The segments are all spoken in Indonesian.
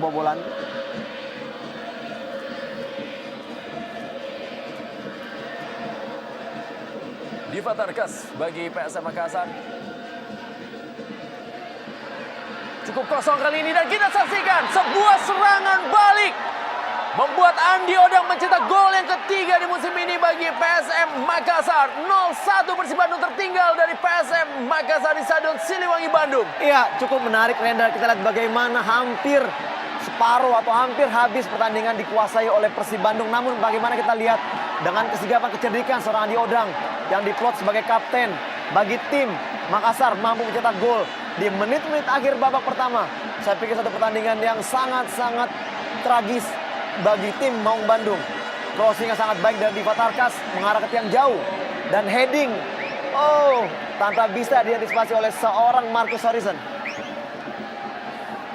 kebobolan. Diva Tarkas bagi PSM Makassar. Cukup kosong kali ini dan kita saksikan sebuah serangan balik. Membuat Andi Odang mencetak gol yang ketiga di musim ini bagi PSM Makassar. 0-1 Persib Bandung tertinggal dari PSM Makassar di Stadion Siliwangi Bandung. Iya, cukup menarik Rendra. Kita lihat bagaimana hampir separuh atau hampir habis pertandingan dikuasai oleh Persib Bandung. Namun bagaimana kita lihat dengan kesigapan kecerdikan seorang Andi Odang yang diplot sebagai kapten bagi tim Makassar mampu mencetak gol di menit-menit akhir babak pertama. Saya pikir satu pertandingan yang sangat-sangat tragis bagi tim Maung Bandung. Crossing yang sangat baik dari Diva Tarkas mengarah ke tiang jauh dan heading. Oh, tanpa bisa diantisipasi oleh seorang Marcus Horizon.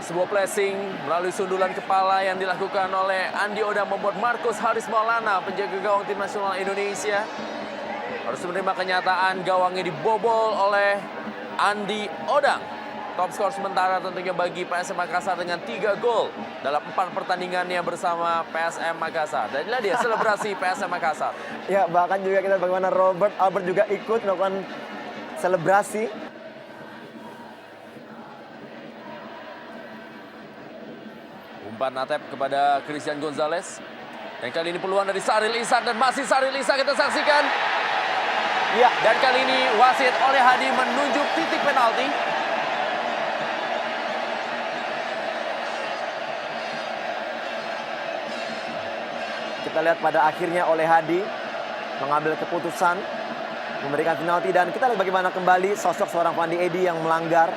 Sebuah pressing melalui sundulan kepala yang dilakukan oleh Andi Odang membuat Marcus Haris Maulana, penjaga gawang tim nasional Indonesia, harus menerima kenyataan gawangnya dibobol oleh Andi Odang. Top skor sementara tentunya bagi PSM Makassar dengan 3 gol dalam 4 pertandingannya bersama PSM Makassar. Dan inilah dia selebrasi PSM Makassar. Ya, bahkan juga kita bagaimana Robert Albert juga ikut melakukan selebrasi. Umpan Atep kepada Christian Gonzalez. Dan kali ini peluang dari Saril Ishak dan masih Saril Ishak kita saksikan. Ya, Dan kali ini wasit oleh Hadi menunjuk titik penalti. kita lihat pada akhirnya oleh Hadi mengambil keputusan memberikan penalti dan kita lihat bagaimana kembali sosok seorang Fandi Edi yang melanggar.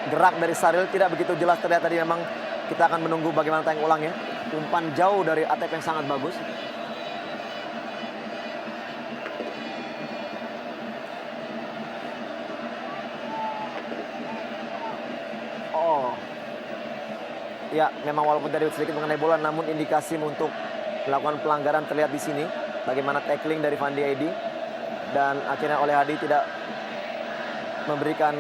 Gerak dari Saril tidak begitu jelas terlihat tadi, memang kita akan menunggu bagaimana tayang ulangnya. Umpan jauh dari Atep yang sangat bagus. Oh. Ya, memang walaupun tadi sedikit mengenai bola, namun indikasi untuk melakukan pelanggaran terlihat di sini. Bagaimana tackling dari Fandi Edi dan akhirnya oleh Hadi tidak memberikan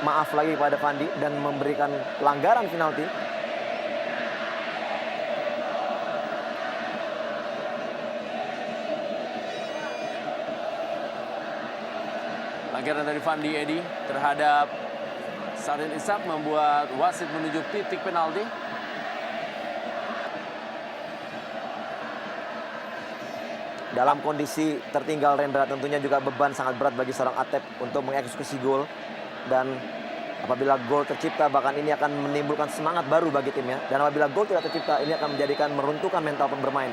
maaf lagi kepada Fandi dan memberikan pelanggaran penalti. Pelanggaran dari Fandi Edi terhadap Saril Ishak membuat wasit menunjuk titik penalti. Dalam kondisi tertinggal Rendra, tentunya juga beban sangat berat bagi seorang Atep untuk mengeksekusi gol. Dan apabila gol tercipta, bahkan ini akan menimbulkan semangat baru bagi timnya. Dan apabila gol tidak tercipta, ini akan menjadikan meruntuhkan mental pemain.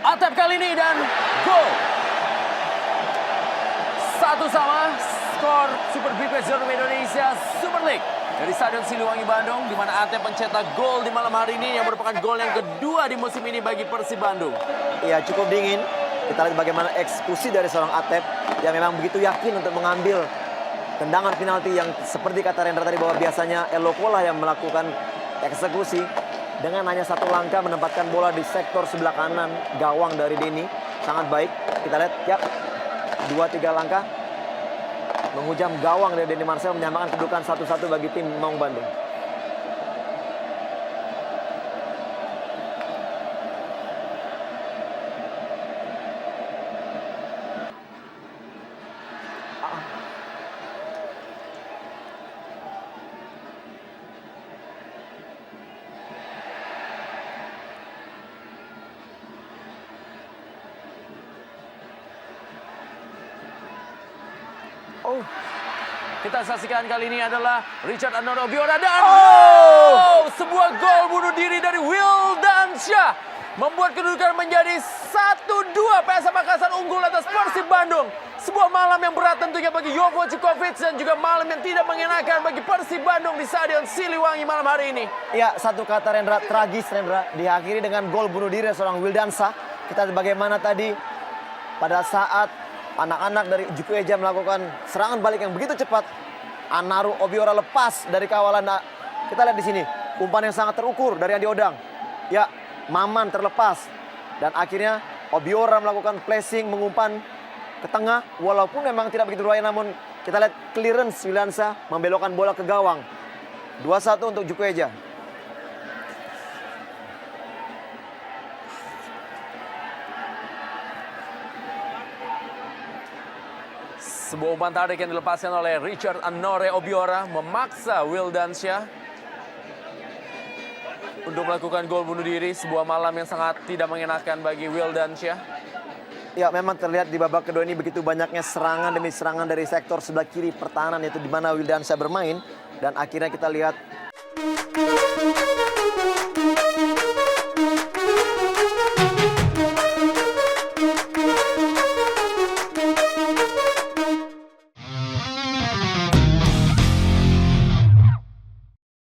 Atep kali ini dan gol. 1-1 skor Super Big Match Zone Indonesia Super League dari Stadion Siliwangi Bandung, di mana Atep mencetak gol di malam hari ini yang merupakan gol yang kedua di musim ini bagi Persib Bandung. Ya, cukup dingin. Kita lihat bagaimana eksekusi dari seorang Atep yang memang begitu yakin untuk mengambil tendangan penalti yang seperti kata Rendra tadi bahwa biasanya Eloko lah yang melakukan eksekusi. Dengan hanya satu langkah menempatkan bola di sektor sebelah kanan gawang dari Denny. Sangat baik. Kita lihat, ya, 2-3 langkah menghujam gawang dari Denny Marcel, menyamakan kedudukan 1-1 bagi tim Maung Bandung. Oh, kita saksikan kali ini adalah Richard Anono Biora dan sebuah gol bunuh diri dari Wildansyah membuat kedudukan menjadi 1-2. PSM Makassar unggul atas Persib Bandung. Sebuah malam yang berat tentunya bagi Jovo Cikovic dan juga malam yang tidak mengenakan bagi Persib Bandung di Stadion Siliwangi malam hari ini. Ya, satu kata Rendra, tragis Rendra, diakhiri dengan gol bunuh diri seorang Wildansyah. Kita lihat bagaimana tadi pada saat anak-anak dari Juku Eja melakukan serangan balik yang begitu cepat, Anaru Obiora lepas dari kawalan. Kita lihat di sini umpan yang sangat terukur dari Andi Odang. Ya, Maman terlepas dan akhirnya Obiora melakukan flashing mengumpan ke tengah. Walaupun memang tidak begitu berbahaya, namun kita lihat clearance Wildansyah membelokkan bola ke gawang. 2-1 untuk Jukweja. Sebuah umpan tarik yang dilepaskan oleh Richard Anore Obiora memaksa Wildansyah untuk melakukan gol bunuh diri. Sebuah malam yang sangat tidak mengenakan bagi Wildansyah. Ya, memang terlihat di babak kedua ini begitu banyaknya serangan demi serangan dari sektor sebelah kiri pertahanan, yaitu di mana Wildansyah bermain. Dan akhirnya kita lihat